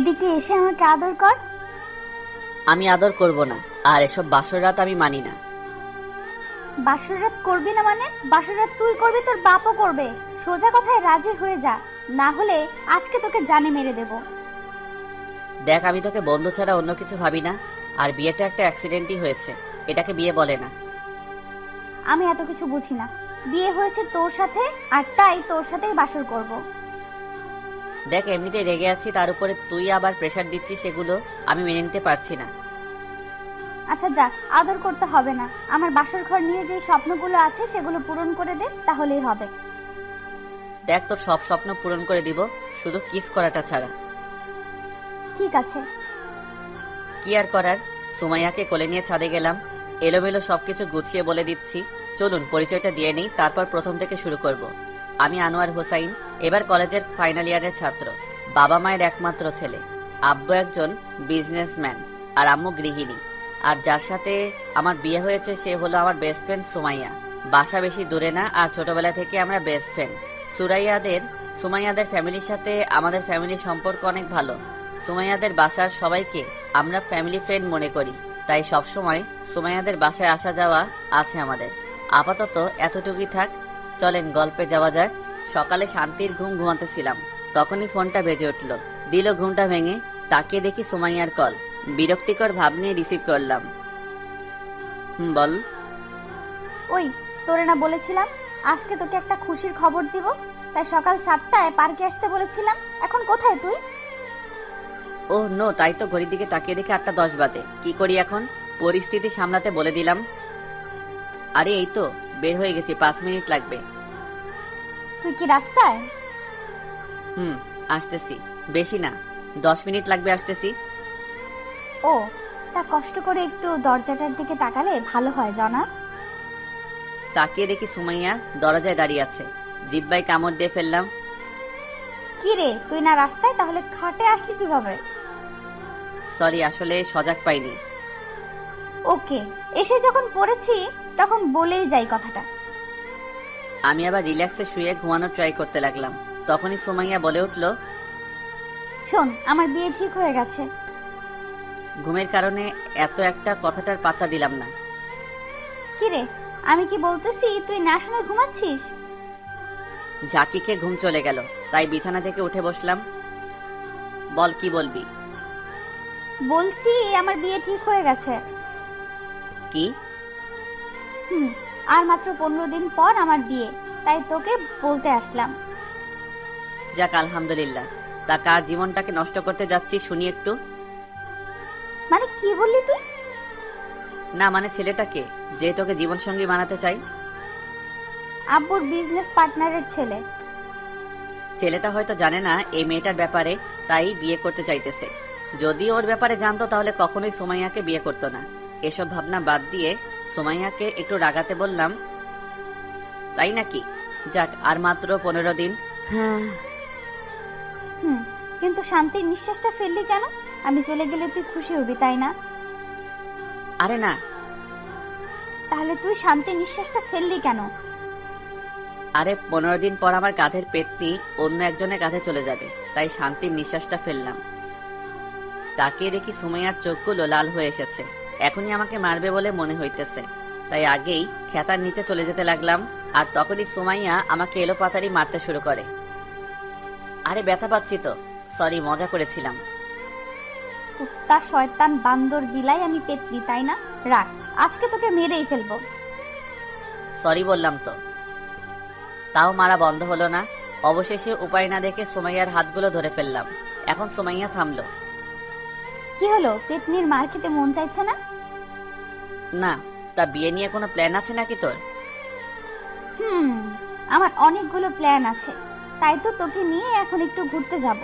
এদিকে এসে আমাকে আদর কর। আমি আদর করব না, আর এসব বাসর রাত আমি মানি না। বাসর রাত করবি না মানে? বাসর রাত তুই করবি, তোর বাপও করবে। সোজা কথায় রাজি হয়ে যা, না হলে আজকে তোকে জানে মেরে দেব। দেখ, আমি তোকে বন্ধু ছাড়া অন্য কিছু ভাবি না, আর বিয়েটা একটা অ্যাক্সিডেন্টই হয়েছে, এটাকে বিয়ে বলে না। আমি এত কিছু বুঝি না। বিয়ে হয়েছে তোর সাথে, আর তাই তোর সাথেই বাসর করব। দেখ, এমনিতেই রেগে আছি, তার উপরে তুই আবার প্রেশার দিচ্ছিস, সেগুলো আমি মেনে নিতে পারছি না। আচ্ছা যা, আদর করতে হবে না। আমার বাসর ঘর নিয়ে যে স্বপ্নগুলো আছে সেগুলো পূরণ করে দে, তাহলেই হবে। দেখ, তোর সব স্বপ্ন পূরণ করে দিব, শুধু কিস করাটা ছাড়া। ঠিক আছে। কি আর করার, সুমাইয়াকে কোলে নিয়ে ছাদে গেলাম। এলোমেলো সবকিছু গুছিয়ে বলে দিচ্ছি। চলুন পরিচয়টা দিয়ে নেই, তারপর প্রথম থেকে শুরু করব। আমি আনোয়ার হোসাইন, এবার কলেজের ফাইনাল ইয়ারের ছাত্র। বাবা মায়ের একমাত্র ছেলে। আব্বু একজন বিজনেসম্যান আর আম্মু গৃহিণী। আর যার সাথে আমার বিয়ে হয়েছে সে হলো আমার বেস্ট ফ্রেন্ড সুমাইয়া। বাসা বেশি দূরে না, আর ছোটবেলা থেকে আমরা বেস্ট ফ্রেন্ড। সুমাইয়াদের ফ্যামিলির সাথে আমাদের ফ্যামিলির সম্পর্ক অনেক ভালো। সুমাইয়াদের বাসার সবাইকে আমরা ফ্যামিলি ফ্রেন্ড মনে করি, তাই সবসময় সুমাইয়াদের বাসায় আসা যাওয়া আছে আমাদের। আপাতত এতটুকুই থাক, চলেন গল্পে যাওয়া যাক। সকালে শান্তির ঘুম ঘুমাতেছিলাম, তখনই ফোনটা বেজে উঠল। দিল ঘুমটা ভেঙে, তাকিয়ে দেখি সুমাইয়ার কল। বিরক্তিকর ভাব নিয়ে রিসিভ করলাম। বল। ওই, তোরে না বলেছিলাম আজকে তোকে একটা খুশির খবর দিব, তাই সকাল 7টায় পার্কে আসতে বলেছিলাম। এখন কোথায় তুই? ও নো, তাই তো ঘড়ির দিকে তাকিয়ে দেখে 8টা 10 বাজে। কি করি এখন? পরিস্থিতি সামলাতে বলে দিলাম। আরে এই তো বের হয়ে গেছি, 5 মিনিট লাগবে। তুই কি রাস্তায়? আসতেছি। বেশি না, 10 মিনিট লাগবে, আসতেছি। ও, তা কষ্ট করে একটু দরজাটার দিকে তাকালে ভালো হয় জনাব। তাকিয়ে দেখি সুমাইয়া দরজায় দাঁড়িয়ে আছে। জিব্বায় কামড় দিয়ে ফেললাম। কি রে, তুই না রাস্তায়, তাহলে খাটে আসলি কিভাবে? সরি, আসলে সজাগ পাইনি। ওকে, এসে যখন পড়েছি তখন বলেই যাই কথাটা। আমি আবার রিল্যাক্সে শুয়ে ঘুমানোর ট্রাই করতে লাগলাম, তখনই সুমাইয়া বলে উঠল, শোন, আমার বিয়ে ঠিক হয়ে গেছে। ঘুমের কারণে এত একটা কথাটার পাত্তা দিলাম না। কি রে, আমি কি বলতেছি তুই না শুনে ঘুমাচ্ছিস? ঝাঁকিকে ঘুম চলে গেল, তাই বিছানা থেকে উঠে বসলাম। বল, কি বলবি? বলছি আমার বিয়ে ঠিক হয়ে গেছে। কি? আর মাত্র 15 দিন পর আমার বিয়ে, তাই তোকে বলতে আসলাম। যাক, আলহামদুলিল্লাহ। তা কার জীবনটাকে নষ্ট করতে যাচ্ছিস শুনি একটু। মানে কি বললি তুই? না মানে ছেলেটাকে, যে তোকে জীবন সঙ্গী বানাতে চাই। আব্বুর বিজনেস পার্টনারের ছেলে। ছেলেটা হয়তো জানে না এই মেয়েটার ব্যাপারে, তাই বিয়ে করতে চাইতেছে। যদি ওর ব্যাপারে জানতো তাহলে কখনোই সুমাইয়াকে বিয়ে করতো না। এসব ভাবনা বাদ দিয়ে সুমাইয়াকে একটু রাগাতে বললাম, তাই নাকি? যাক, আর মাত্র 15 দিন। কিন্তু শান্তির নিঃশ্বাসটা ফেললি কেন? আমি চলে গেলে তুই খুশি হবি, তাই না? আরে না। তাহলে তুই শান্তির নিঃশ্বাসটা ফেললি কেন? আরে 15 দিন পর আমার কাঁধের পেতনি অন্য একজনের কাঁধে চলে যাবে, তাই শান্তির নিঃশ্বাসটা ফেললাম। তাকিয়ে দেখি সুমাইয়ার চোখগুলো লাল হয়ে এসেছে। এখনই আমাকে মারবে বলে মনে হইতেছে, তাই আগেই খেতার নিচে চলে যেতে লাগলাম। আর তখনই সুমাইয়া আমাকে এলোপাতাড়ি মারতে শুরু করে। আরে ব্যথা পাচ্ছি তো, সরি, মজা করেছিলাম। কুত্তা, শয়তান, বান্দর, বিলাই, আমি পেতনি, তাই না? রাখ, আজকে তোকে মেরেই ফেলবো। সরি বললাম তো। তাও মারা বন্ধ হলো না। অবশেষে উপায় না দেখে সুমাইয়ার হাতগুলো ধরে ফেললাম। এখন সুমাইয়া থামলো। কি হলো, পেতনির মার খেতে মন চাইছে না? না। তা বিয়ে নিয়ে কোনো প্ল্যান আছে নাকি তোর? আমার অনেকগুলো প্ল্যান আছে, তাই তো তোকে নিয়ে এখন একটু ঘুরতে যাব।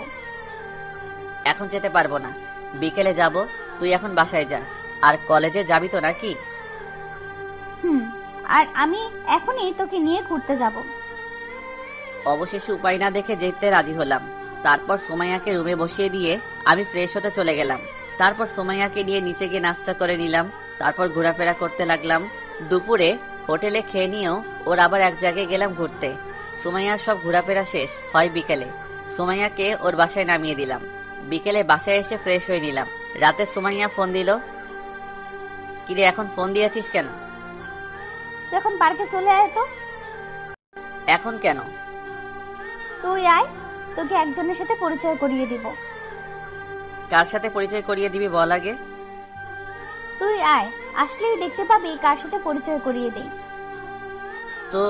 এখন যেতে পারবো না, বিকেলে যাব। তুই এখন বাসায় যা। আর কলেজে যাবি তো নাকি? আর আমি এখনই তোকে নিয়ে ঘুরতে যাব। অবশেষে উপায় না দেখে যেতে রাজি হলাম। তারপর সুমাইয়াকে রুমে বসিয়ে দিয়ে আমি ফ্রেশ হতে চলে গেলাম। তারপর সুমাইয়াকে নিয়ে নিচে গিয়ে নাস্তা করে নিলাম। তারপর ঘোরাফেরা করতে লাগলাম। দুপুরে হোটেলে খেয়ে নিয়েও ওর আবার এক জায়গায় গেলাম ঘুরতে। সুমাইয়ার সব ঘোরাফেরা শেষ হয় বিকেলে। সুমাইয়াকে ওর বাসায় নামিয়ে দিলাম। বিকেলে বাসায় এসে ফ্রেশ হয়ে নিলাম। রাতে সুমাইয়া ফোন দিল। কিরে এখন ফোন দিয়েছিস কেন? তুই এখন পার্কে চলে আয় তো। এখন কেন? তুই আয়, তোকে একজনের সাথে পরিচয় করিয়ে দিব। কার সাথে পরিচয় করিয়ে দিবি বল আগে। তুই আয়, আসলেই দেখতে পাবি কার সাথে পরিচয় করিয়ে দেই। তো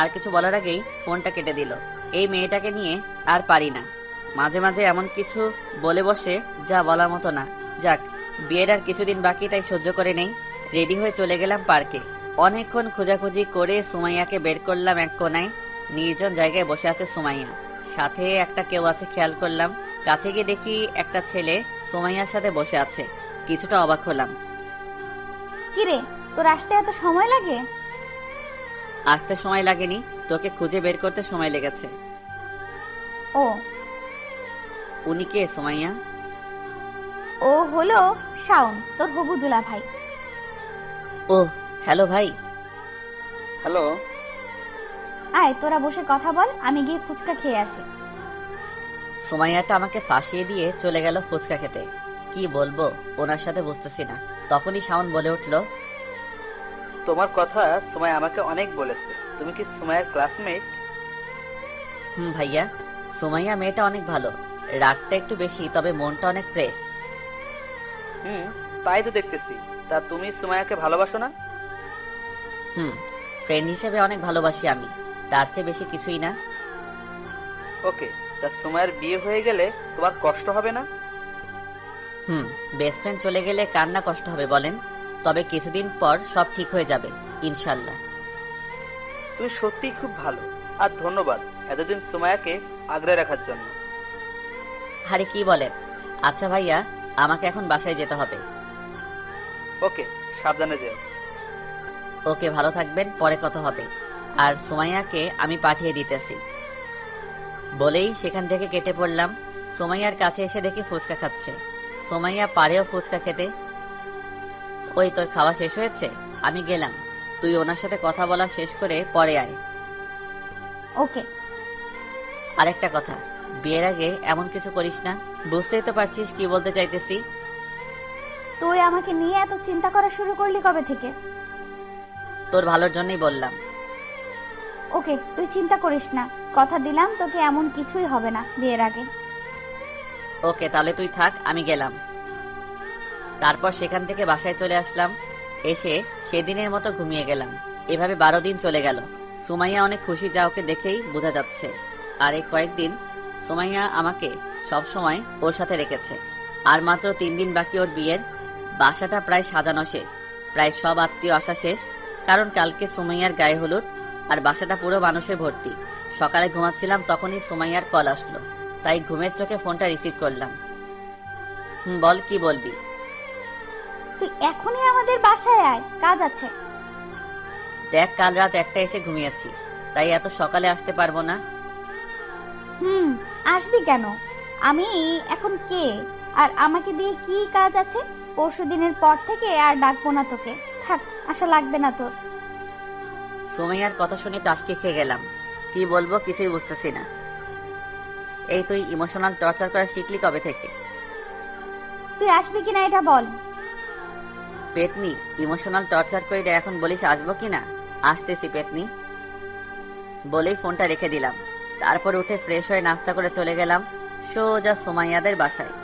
আর কিছু বলার আগেই ফোনটা কেটে দিল। এই মেয়েটাকে নিয়ে আর পারি না। মাঝে মাঝে এমন কিছু বলে বসে যা বলার মতো না। যাক, বিয়ের আর কিছুদিন বাকি, তাই সহ্য করে নেই। রেডি হয়ে চলে গেলাম পার্কে। অনেকক্ষণ খোঁজাখুঁজি করে সুমাইয়াকে বের করলাম এক কোনায়। নির্জন জায়গায় বসে আছে সুমাইয়া, সাথে একটা কেউ আছে খেয়াল করলাম। কাছে গিয়ে দেখি একটা ছেলে সুমাইয়ার সাথে বসে আছে। কিছুটা অবাক হলাম। কিরে, তোর আসতে এত সময় লাগে? আসতে সময় লাগেনি, তোকে খুঁজে বের করতে সময় লেগেছে। ও, উনি কে সুমাইয়া? ও হলো শাওন, তোর হবু দুলা ভাই। ও হ্যালো ভাই। হ্যালো। আয়, তোরা বসে কথা বল, আমি গিয়ে ফুচকা খেয়ে আসি। সুমাইয়াটা আমাকে ফাঁসিয়ে দিয়ে চলে গেল ফুচকা খেতে। কি বলবো ওনার সাথে বুঝতেছি না। তখনই শাওন বলে উঠল, তোমার কথা সুমাই আমাকে অনেক বলেছে। তুমি কি সুমাইয়ের ক্লাসমেট? ভাইয়া, সুমাইয়া মেয়েটা অনেক ভালো। রাগটা একটু বেশি, তবে মনটা অনেক ফ্রেশ। তাই তো দেখতেছি। তা তুমি সুমাইয়াকে ভালোবাসো না? ফ্রেন্ড হিসেবে অনেক ভালোবাসি আমি, তার চেয়ে বেশি কিছুই না। ওকে, তা সুমাইয়ের বিয়ে হয়ে গেলে তোমার কষ্ট হবে না? বেস্ট ফ্রেন্ড চলে গেলে কার না কষ্ট হবে বলেন। তবে কিছুদিন পর সব ঠিক হয়ে যাবে ইনশাল্লাহ। তুমি সত্যিই খুব ভালো, আর ধন্যবাদ এতদিন সুমাইয়াকে আগলে রাখার জন্য। আরে কি বলেন। আচ্ছা ভাইয়া, আমাকে এখন বাসায় যেতে হবে। ওকে, সাবধানে যেও। ওকে, ভালো থাকবেন, পরে কথা হবে। আর সুমাইয়াকে আমি পাঠিয়ে দিতেছি। বলেই সেখান থেকে কেটে পড়লাম। সুমাইয়ার কাছে এসে দেখি ফুচকা খাচ্ছে। সুমাইয়া পারেও ফুচকা খেতে। ওই তোর খাওয়া শেষ হয়েছে, আমি গেলাম। তুই ওনার সাথে কথা বলা শেষ করে পরে আয়। ওকে। আরেকটা কথা, বিয়ের আগে এমন কিছু করিস না। বুঝতেই তো পারছিস কি বলতে চাইতেছি। তুই আমাকে নিয়ে এত চিন্তা করা শুরু করলি কবে থেকে? তোর ভালোর জন্যই বললাম। ওকে, তুই চিন্তা করিস না, কথা দিলাম তোকে এমন কিছুই হবে না বিয়ের আগে। ওকে, তাহলে তুই থাক, আমি গেলাম। তারপর সেখান থেকে বাসায় চলে আসলাম। এসে সেদিনের মতো ঘুমিয়ে গেলাম। এভাবে 12 দিন চলে গেল। সুমাইয়া অনেক খুশি, যা ওকে দেখেই বোঝা যাচ্ছে। আর এই কয়েকদিন সুমাইয়া আমাকে সব সময় ওর সাথে রেখেছে। আর মাত্র 3 দিন বাকি ওর বিয়ের। বাসাটা প্রায় সাজানো শেষ, প্রায় সব আত্মীয় আসা শেষ। কারণ কালকে সুমাইয়ার গায়ে হলুদ, আর বাসাটা পুরো মানুষে ভর্তি। সকালে ঘুমাচ্ছিলাম, তখনই সুমাইয়ার কল আসলো, তাই ঘুমের চোখে ফোনটা রিসিভ করলাম। বল, কি বলবি? তুই এখনই আমাদের বাসায় আয়, কাজ আছে। দেখ, কাল রাত 1টা এসে ঘুমিয়েছি, তাই এত সকালে আসতে পারবো না। আসবি কেন? আমি এখন কে, আর আমাকে দিয়ে কি কাজ আছে? পরশুদিনের পর থেকে আর ডাকবো না তোকে। থাক, আশা লাগবে না তোর। সুমাইয়ার কথা শুনে টাসকে খেয়ে গেলাম। কি বলবো কিছুই বুঝতেছি না। এই তুই ইমোশনাল টর্চার করা শিখলি কবে থেকে? তুই আসবি কিনা এটা বল। পেতনি, ইমোশনাল টর্চার করে এখন বলিস আসবো কিনা? আসতেছি পেতনি। বলেই ফোনটা রেখে দিলাম। তারপর উঠে ফ্রেশ হয়ে নাস্তা করে চলে গেলাম সোজা সুমাইয়াদের বাসায়।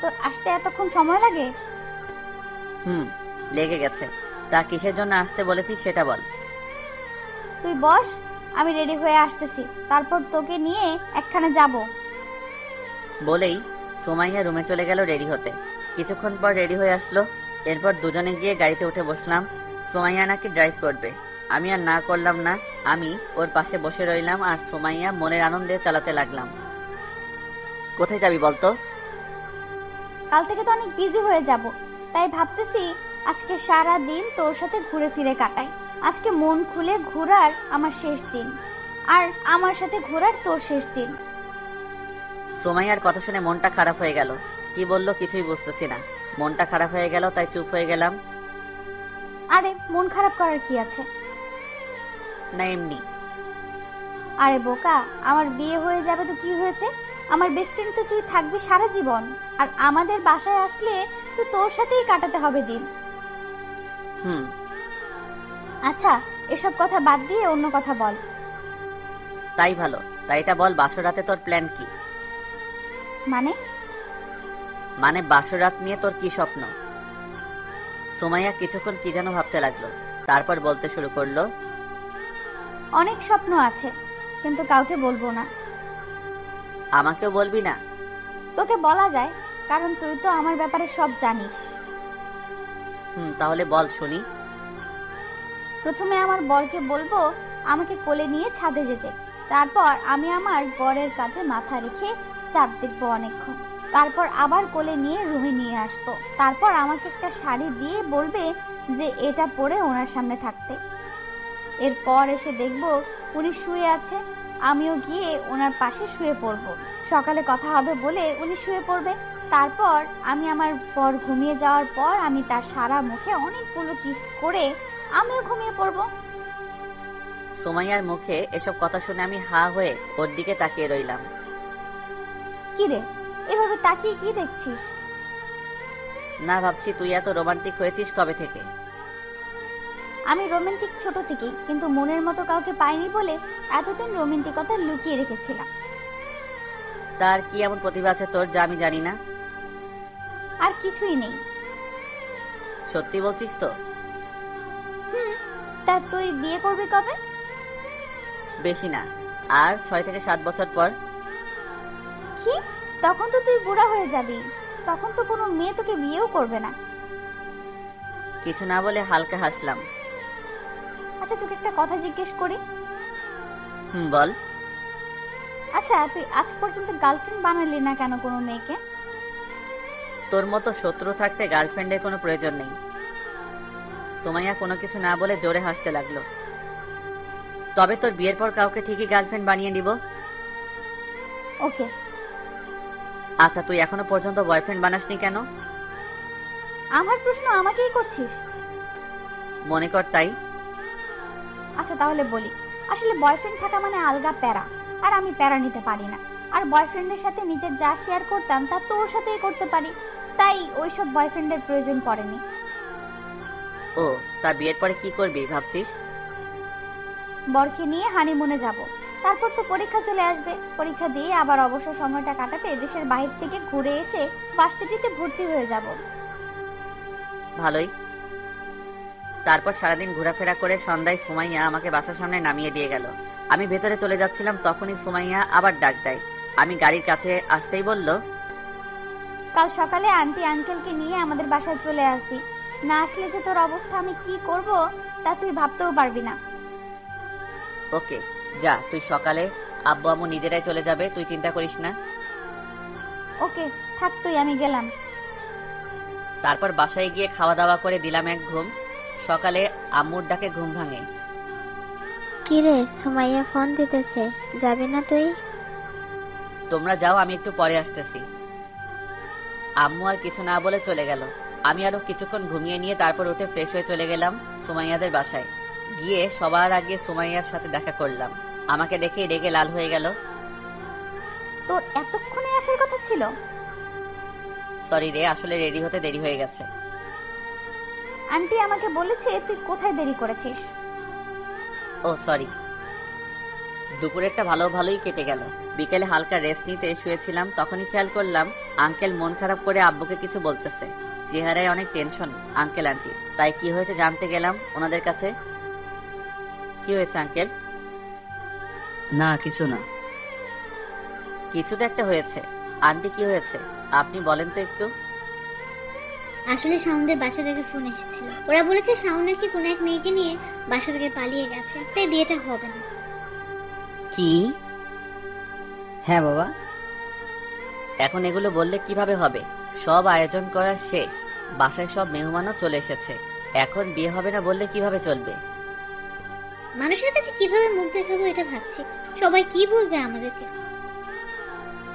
তোর আসতে এতক্ষণ সময় লাগে? লেগে গেছে। তা কিসের জন্য আসতে বলেছিস সেটা বল। তুই বস, আমি রেডি হয়ে আসতেছি, তারপর তোকে নিয়ে একখানে যাব। বলেই সুমাইয়া রুমে চলে গেল রেডি হতে। কিছুক্ষণ পর রেডি হয়ে আসলো। এরপর দুজনে গিয়ে গাড়িতে উঠে বসলাম। সুমাইয়া নাকি ড্রাইভ করবে। আমি আর না করলাম না। আমি ওর পাশে বসে রইলাম, আর সুমাইয়া মনের আনন্দে চালাতে লাগলাম। কোথায় যাবি বলতো? কাল থেকে তো অনেক বিজি হয়ে যাব, তাই ভাবতেছি আজকে সারা দিন তোর সাথে ঘুরে ফিরে কাটাই। আজকে মন খুলে ঘোরার আমার শেষ দিন, আর আমার সাথে ঘোরার তোর শেষ দিন। সুমাইয়ার কথা শুনে মনটা খারাপ হয়ে গেল। কি বললো কিছুই বুঝতেছি না। মনটা খারাপ হয়ে গেল, তাই চুপ হয়ে গেলাম। আরে মন খারাপ করার কি আছে? না এমনি। আরে বোকা, আমার বিয়ে হয়ে যাবে তো কি হয়েছে? আমার বেস্ট ফ্রেন্ড তো তুই থাকবি সারা জীবন, আর আমাদের বাসায় আসলে তো তোর সাথেই কাটাতে হবে দিন। হুম। আচ্ছা, এসব কথা বাদ দিয়ে অন্য কথা বল। তাই ভালো, তাই এটা বল, বাসর রাতে তোর প্ল্যান কি? মানে বাসর রাত নিয়ে তোর কি স্বপ্ন? সুমাইয়া কিছুক্ষণ কি যেন ভাবতে লাগলো, তারপর বলতে শুরু করলো, অনেক স্বপ্ন আছে, কিন্তু কাউকে বলবো না। আমাকেও বলবি না? তোকে বলা যায়, কারণ তুই তো আমার ব্যাপারে সব জানিস। তাহলে বল শুনি। প্রথমে আমার বরকে বলবো আমাকে কোলে নিয়ে ছাদে যেতে, তারপর আমি আমার বরের কাঁধে মাথা রেখে চাঁদ দেখবো অনেকক্ষণ, তারপর আবার কোলে নিয়ে রুমে নিয়ে আসবো, তারপর আমাকে একটা শাড়ি দিয়ে বলবে যে এটা পরে ওনার সামনে থাকতে। এরপর এসে দেখবো উনি শুয়ে আছে, আমিও গিয়ে ওনার পাশে শুয়ে পড়বো। সকালে কথা হবে বলে উনি শুয়ে পড়বে, তারপর আমি আমার বর ঘুমিয়ে যাওয়ার পর আমি তার সারা মুখে অনেকগুলো কিস করে আমিও ঘুমিয়ে পড়বো। সুমাইয়ার মুখে এসব কথা শুনে আমি হা হয়ে ওর দিকে তাকিয়ে রইলাম। কি রে, এভাবে তাকিয়ে কি দেখছিস? না, ভাবছি তুই এত রোমান্টিক হয়েছিস কবে থেকে? আমি রোমান্টিক ছোট থেকেই, কিন্তু মনের মতো কাউকে পাইনি বলে এতদিন রোমান্টিকতা লুকিয়ে রেখেছিলাম। তার কি এমন প্রতিভা আছে তোর যা আমি জানি না? আর কিছুই নেই। সত্যি বলছিস তো? তা তুই বিয়ে করবি কবে? বেশি না, আর 6 থেকে 7 বছর পর। কি? তখন তো তুই বুড়া হয়ে যাবি, তখন তো কোনো মেয়ে তোকে বিয়েও করবে না। কিছু না বলে হালকা হাসলাম। আচ্ছা, তোকে একটা কথা জিজ্ঞেস করি। বল। আচ্ছা, তুই আজ পর্যন্ত গার্লফ্রেন্ড বানালি না কেন কোনো মেয়েকে? তোর মতো শত্রু থাকতে গার্লফ্রেন্ডের কোনো প্রয়োজন নেই। সুমাইয়া কোনো কিছু না বলে জোরে হাসতে লাগলো। তবে তোর বিয়ের পর কাউকে ঠিকই গার্লফ্রেন্ড বানিয়ে দিব। ওকে। আচ্ছা, তুই এখনো পর্যন্ত বয়ফ্রেন্ড বানাসনি কেন? আমার প্রশ্ন আমাকেই করছিস? মনে কর তাই। আচ্ছা, তাহলে বলি, আসলে বয়ফ্রেন্ড থাকা মানে আলগা প্যারা, আর আমি প্যারা নিতে পারি না। আর বয়ফ্রেন্ডের সাথে নিজের যা শেয়ার করতাম তা তোর সাথেই করতে পারি, তাই ওইসব বয়ফ্রেন্ডের প্রয়োজন পড়েনি। ও, তা বিয়ের পরে কি করবি ভাবছিস? বরকে নিয়ে হানিমুনে যাব, তারপর তো পরীক্ষা চলে আসবে, পরীক্ষা দিয়ে আবার অবসর সময়টা কাটাতে দেশের বাইরে থেকে ঘুরে এসে ভার্সিটিতে ভর্তি হয়ে যাব। ভালোই। তারপর সারাদিন ঘোরাফেরা করে সন্ধ্যায় সুমাইয়া আমাকে বাসার সামনে নামিয়ে দিয়ে গেল। আমি ভেতরে চলে যাচ্ছিলাম, তখনই সুমাইয়া আবার ডাক দেয়। আমি গাড়ির কাছে আসতেই বলল, কাল সকালে আন্টি আঙ্কেলকে নিয়ে আমাদের বাসায় চলে আসবি, না আসলে যে তোর অবস্থা আমি কি করব তা তুই ভাবতেও পারবি না। ওকে, যা, তুই সকালে আব্বু আম্মু নিজেরাই চলে যাবে, তুই চিন্তা করিস না। ওকে, থাক তুই, আমি গেলাম। তারপর বাসায় গিয়ে খাওয়া দাওয়া করে দিলাম এক ঘুম। সকালে আম্মুর ডাকে ঘুম ভাঙে। কিরে, সুমাইয়া ফোন দিতেছে, যাবি না তুই? তোমরা যাও, আমি একটু পরে আসতেছি। আম্মু আর কিছু না বলে চলে গেল। আমি আরো কিছুক্ষণ ঘুমিয়ে নিয়ে তারপর উঠে ফ্রেশ হয়ে চলে গেলাম সুমাইয়াদের বাসায়। গিয়ে সবার আগে সুমাইয়ার সাথে দেখা করলাম। আমাকে দেখে রেগে লাল হয়ে গেল। তোর এতক্ষণে আসার কথা ছিল? সরি রে, আসলে রেডি হতে দেরি হয়ে গেছে। আন্টি আমাকে বলেছে তুই কোথায় দেরি করেছিস। ও সরি। দুপুরেরটা ভালোই কেটে গেল। বিকেলে হালকা রেস্ট নিতে শুয়েছিলাম, তখনই খেয়াল করলাম আঙ্কেল মন খারাপ করে আব্বুকে কিছু বলতেছে। চেহারায় অনেক টেনশন আঙ্কেল আন্টি। তাই কি হয়েছে জানতে গেলাম ওনাদের কাছে। কি হয়েছে আঙ্কেল? না, কিছু না। কিছু তো একটা হয়েছে। আন্টি কি হয়েছে আপনি বলেন তো একটু। আসলে শাওনদের বাসা থেকে ফোন এসেছিল, ওরা বলেছে শাওন নাকি কোনো এক মেয়েকে নিয়ে বাসা থেকে পালিয়ে গেছে, তাই বিয়েটা হবে না। কি? হ্যাঁ বাবা। এখন এগুলো বললে কিভাবে হবে? সব আয়োজন করা শেষ, বাসায় সব মেহমানও চলে এসেছে, এখন বিয়ে হবে না বললে কিভাবে চলবে? মানুষের কাছে কিভাবে মুখ দেখাবো এটা ভাবছি, সবাই কি বলবে আমাদেরকে।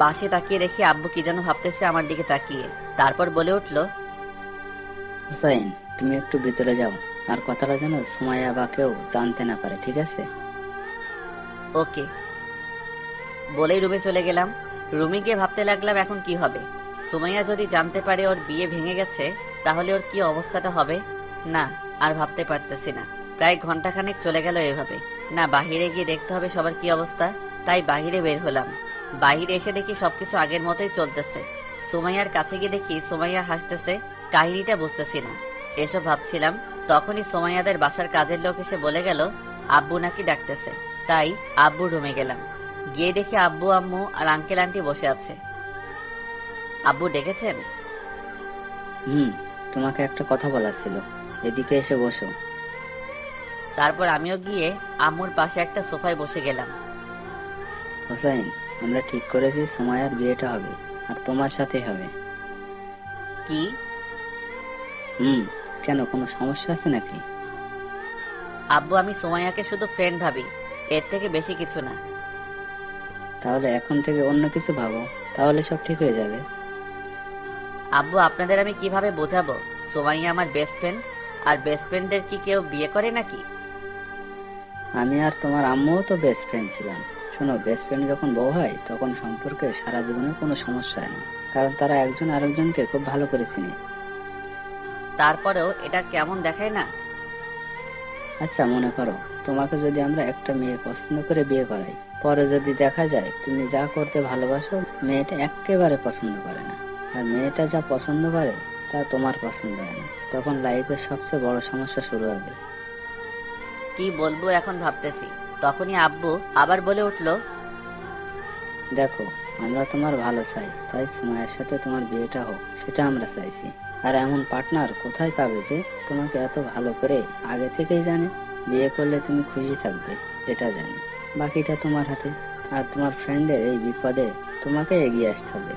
পাশে তাকিয়ে দেখি আব্বু কি যেন ভাবতেছে আমার দিকে তাকিয়ে। তারপর বলে উঠল, হুসাইন, তুমি একটু ভিতরে যাও, আর কথাটা যেন সুমাইয়া বা কেউ জানতে না পারে, ঠিক আছে? ওকে। বলেই রুমে চলে গেলাম। রুমে গিয়ে ভাবতে লাগলাম এখন কি হবে। সুমাইয়া যদি জানতে পারে ওর বিয়ে ভেঙে গেছে তাহলে ওর কি অবস্থাটা হবে। না, আর ভাবতে পারতেছি না। প্রায় ঘন্টাখানেক চলে গেল এভাবে। না, বাহিরে গিয়ে দেখতে হবে সবার কি অবস্থা। তাই বাহিরে বের হলাম। বাহিরে এসে দেখি সবকিছু আগের মতোই চলতেছে। সুমাইয়ার কাছে গিয়ে দেখি সুমাইয়া হাসতেছে। কাহিনীটা বুঝতেছি না। এসব ভাবছিলাম তখনই সুমাইয়াদের বাসার কাজের লোক এসে বলে গেল আব্বু নাকি ডাকতেছে। তাই আব্বু রুমে গেলাম। গিয়ে দেখি আব্বু, আম্মু আর আঙ্কেল আন্টি বসে আছে। আব্বু ডেকেছেন? তোমাকে একটা কথা বলার ছিল, এদিকে এসে বসো। তারপর আমিও গিয়ে আম্মুর পাশে একটা সোফায় বসে গেলাম। হোসাইন, আমরা ঠিক করেছি সুমাইয়ার বিয়েটা হবে, আর তোমার সাথে হবে। কি? কেন, কোনো সমস্যা আছে নাকি? আব্বু, আমি সুমাইয়াকে শুধু ফ্রেন্ড ভাবি, এর থেকে বেশি কিছু না। তাহলে এখন থেকে অন্য কিছু ভাবো, তাহলে সব ঠিক হয়ে যাবে। আব্বু, আপনাদের আমি কিভাবে বোঝাবো সুমাইয়া আমার বেস্ট ফ্রেন্ড? আর বেস্ট ফ্রেন্ডদের কি কেউ বিয়ে করে নাকি? আমি আর তোমার আম্মুও তো বেস্ট ফ্রেন্ড ছিলাম। শোনো, বেস্ট ফ্রেন্ড যখন বউ হয় তখন সম্পর্কে সারা জীবনের কোনো সমস্যা হয় না, কারণ তারা একজন আরেকজনকে খুব ভালো করে চিনে। তারপরেও এটা কেমন দেখায় না? আচ্ছা, মনে করো তোমাকে যদি আমরা একটা মেয়ে পছন্দ করে বিয়ে করাই, পরে যদি দেখা যায় তুমি যা করতে ভালোবাসো মেয়েটা একেবারে পছন্দ করে না, আর মেয়েটা যা পছন্দ করে তা তোমার পছন্দ হয় না, তখন লাইফের সবচেয়ে বড় সমস্যা শুরু হবে। কি বলবো এখন ভাবতেছি। তখনই আব্বু আবার বলে উঠল, দেখো, আমরা তোমার ভালো চাই, তাই সুমাইয়ার সাথে তোমার বিয়েটা হোক, সেটা আমরা চাইছি। আর এমন পার্টনার কোথায় পাবে যে তোমাকে এত ভালো করে আগে থেকেই জানে? বিয়ে করলে তুমি খুশি থাকবে এটা জানি, বাকিটা তোমার হাতে। আর তোমার ফ্রেন্ডের এই বিপদে তোমাকে এগিয়ে আসতে হবে।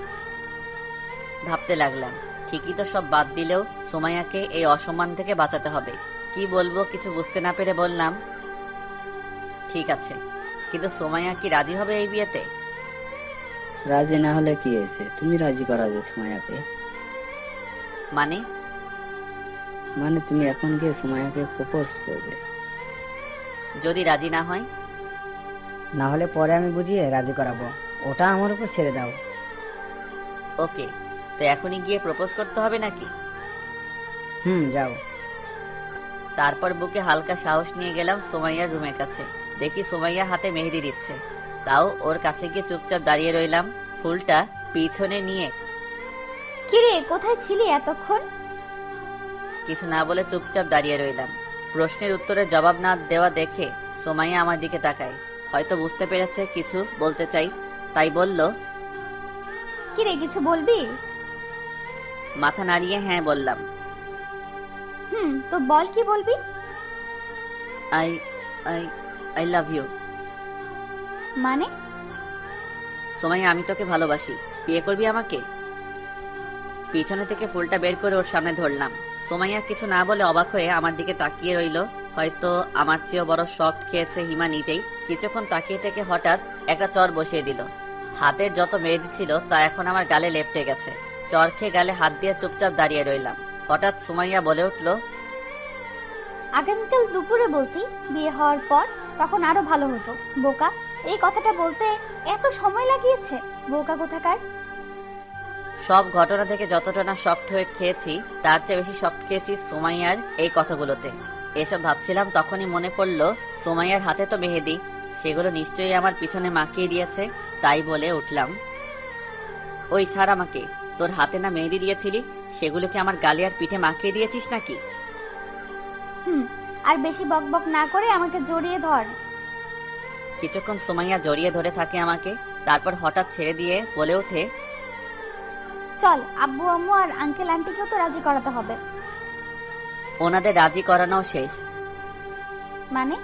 ভাবতে লাগলাম ঠিকই তো, সব বাদ দিলেও সুমাইয়াকে এই অসম্মান থেকে বাঁচাতে হবে। কি বলবো কিছু বুঝতে না পেরে বললাম, ঠিক আছে, কিন্তু সুমাইয়া কি রাজি হবে এই বিয়েতে? রাজি না হলে কি হয়েছে, তুমি রাজি করাবে সুমাইয়াকে। মানে তুমি এখন গিয়ে সুমাইয়াকে প্রপোজ করবে। যদি রাজি না হয়? না হলে পরে আমি বুঝিয়ে রাজি করাবো, ওটা আমার উপর ছেড়ে দাও। ওকে, তো এখনই গিয়ে প্রপোজ করতে হবে নাকি? যাও। তারপর বুকে হালকা সাহস নিয়ে গেলাম সুমাইয়ার রুমের কাছে। দেখি সুমাইয়া হাতে মেহেদি দিচ্ছে, তাও ওর কাছে গিয়ে চুপচাপ দাঁড়িয়ে রইলাম, ফুলটা পিছনে নিয়ে। কিরে, কোথায় ছিলি এতক্ষণ? কিছু না বলে চুপচাপ দাঁড়িয়ে রইলাম। প্রশ্নের উত্তরে জবাব না দেওয়া দেখে সুমাইয়া আমার দিকে তাকায়। হয়তো বুঝতে পেরেছে কিছু বলতে চাই, তাই বলল, কিরে, কিছু বলবি? মাথা নাড়িয়ে হ্যাঁ বললাম। তো বল, কি বলবি? I I I love you. মানে? সুমাইয়া, আমি তোকে ভালোবাসি, বিয়ে করবি আমাকে? পিছনে থেকে ফুলটা বের করে ওর সামনে ধরলাম। সুমাইয়া কিছু না বলে অবাক হয়ে আমার দিকে তাকিয়ে রইল। হয়তো আমার চেয়েও বড় শক খেয়েছে হিমা নিজেই। কিছুক্ষণ তাকিয়ে থেকে হঠাৎ একটা চর বসিয়ে দিল। হাতের যত মেহেদি ছিল তা এখন আমার গালে লেপটে গেছে। চর খেয়ে গালে হাত দিয়ে চুপচাপ দাঁড়িয়ে রইলাম। হঠাৎ সুমাইয়া বলে উঠল, আগামীকাল দুপুরে বলতি, বিয়ে হওয়ার পর তখন আরো ভালো হতো। বোকা, এই কথাটা বলতে এত সময় লাগিয়েছে, বোকা কোথাকার। সব ঘটনা থেকে যতটা না শক্ট হয়ে খেয়েছি তার চেয়ে বেশি শক্ট খেয়েছি সুমাইয়ার এই কথাগুলোতে। এসব ভাবছিলাম তখনই মনে পড়ল সুমাইয়ার হাতে তো মেহেদি, সেগুলো নিশ্চয়ই আমার পিছনে মাখিয়ে দিয়েছে। তাই বলে উঠলাম, ওই ছাড় আমাকে, তোর হাতে না মেহেদি দিয়েছিলি, সেগুলোকে আমার গালে আর পিঠে মাখিয়ে দিয়েছিস নাকি? আর বেশি বকবক না করে আমাকে জড়িয়ে ধর। কিছুক্ষণ সুমাইয়া জড়িয়ে ধরে থাকে আমাকে, তারপর হঠাৎ ছেড়ে দিয়ে বলে ওঠে, চল, আব্বু আম্মু আর আঙ্কেল আন্টিকেও তো রাজি করাতে হবে। ওনাদের রাজি করানো শেষ। মানে?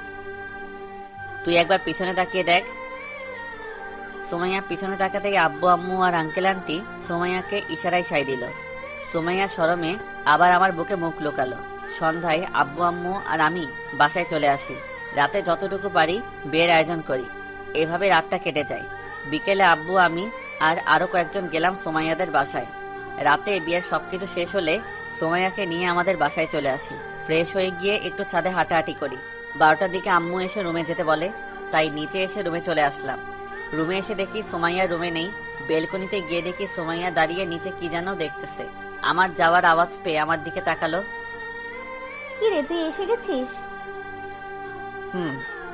তুই একবার পিছনে তাকিয়ে দেখ। সুমাইয়া পিছনে তাকাতেই আব্বু আম্মু আর আঙ্কেল আন্টি সুমাইয়াকে ইশারায় সাই দিল। সুমাইয়া শরমে আবার আমার বুকে মুখ লুকালো। সন্ধ্যায় আব্বু আম্মু আর আমি বাসায় চলে আসি। রাতে যতটুকু পারি বিয়ের আয়োজন করি। এভাবে রাতটা কেটে যায়। বিকেলে আব্বু, আমি আর আরো কয়েকজন গেলাম সুমাইয়াদের বাসায়। রাতে বিয়ের সবকিছু শেষ হলে সুমাইয়াকে নিয়ে আমাদের বাসায় চলে আসি। ফ্রেশ হয়ে গিয়ে একটু ছাদে হাঁটাহাঁটি করি। 12টার দিকে আম্মু এসে রুমে যেতে বলে, তাই নিচে এসে রুমে চলে আসলাম। রুমে এসে দেখি সুমাইয়া রুমে নেই, বেলকনিতে গিয়ে দেখি সুমাইয়া দাঁড়িয়ে নিচে কি যেন দেখতেছে। আমার যাওয়ার আওয়াজ পেয়ে আমার দিকে তাকালো। কি রে, তুই এসে গেছিস?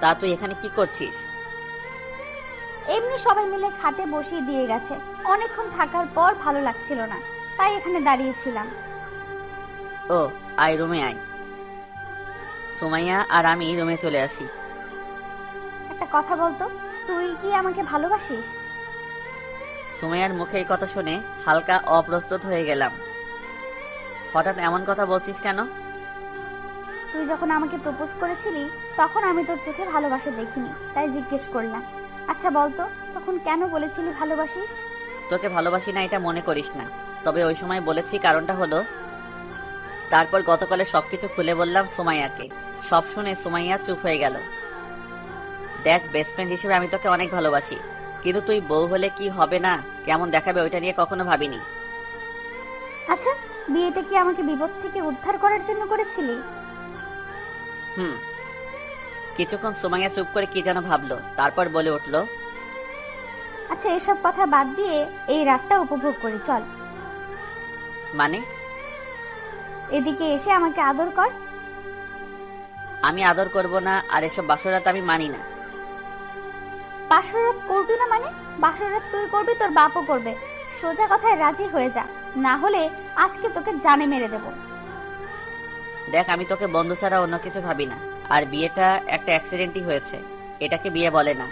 তা তুই এখানে কি করছিস? এমনি সবাই মিলে খাটে বসিয়ে দিয়ে গেছে, অনেকক্ষণ থাকার পর ভালো লাগছিল না, তাই এখানে দাঁড়িয়েছিলাম। ও আয়, রুমে আয়। সুমাইয়া আর আমি রুমে চলে আসি। একটা কথা বলতো, তুই কি আমাকে ভালোবাসিস? সুমাইয়ার মুখে এই কথা শুনে হালকা অপ্রস্তুত হয়ে গেলাম। হঠাৎ এমন কথা বলছিস কেন? তুই যখন আমাকে প্রপোজ করেছিলি তখন আমি তোর চোখে ভালোবাসা দেখিনি, তাই জিজ্ঞেস করলাম। আচ্ছা বলতো, তখন কেন বলেছিলি ভালোবাসিস? তোকে ভালোবাসি না এটা মনে করিস না, তবে ওই সময় বলেছি কারণটা হলো, তারপর গতকালে সবকিছু খুলে বললাম সুমাইয়াকে। সব শুনে সুমাইয়া চুপ হয়ে গেল। দেখ, বেস্ট ফ্রেন্ড হিসেবে আমি তোকে অনেক ভালোবাসি, কিন্তু তুই বউ হলে কি হবে না কেমন দেখাবে ওইটা নিয়ে কখনো ভাবিনি। আচ্ছা, বিয়েটা কি আমাকে বিপদ থেকে উদ্ধার করার জন্য করেছিলি? কিছুক্ষণ সুমাইয়া চুপ করে কি যেন ভাবলো, তারপর বলে উঠল, আচ্ছা এসব কথা বাদ দিয়ে এই রাতটা উপভোগ করি, চল। মানে? এদিকে এসে আমাকে আদর কর। আমি আদর করব না, আর এসব বাসরাত আমি মানি না। বাসরাত করবি না মানে? বাসরাত তুই করবি, তোর বাপও করবে। সোজা কথায় রাজি হয়ে যা, না হলে আজকে তোকে জানে মেরে দেব। দেখ, আমি তোকে বন্ধু ছাড়া অন্য কিছু ভাবি না, আর বিয়েটা একটা অ্যাক্সিডেন্টই হয়েছে, এটাকে বিয়ে বলে না।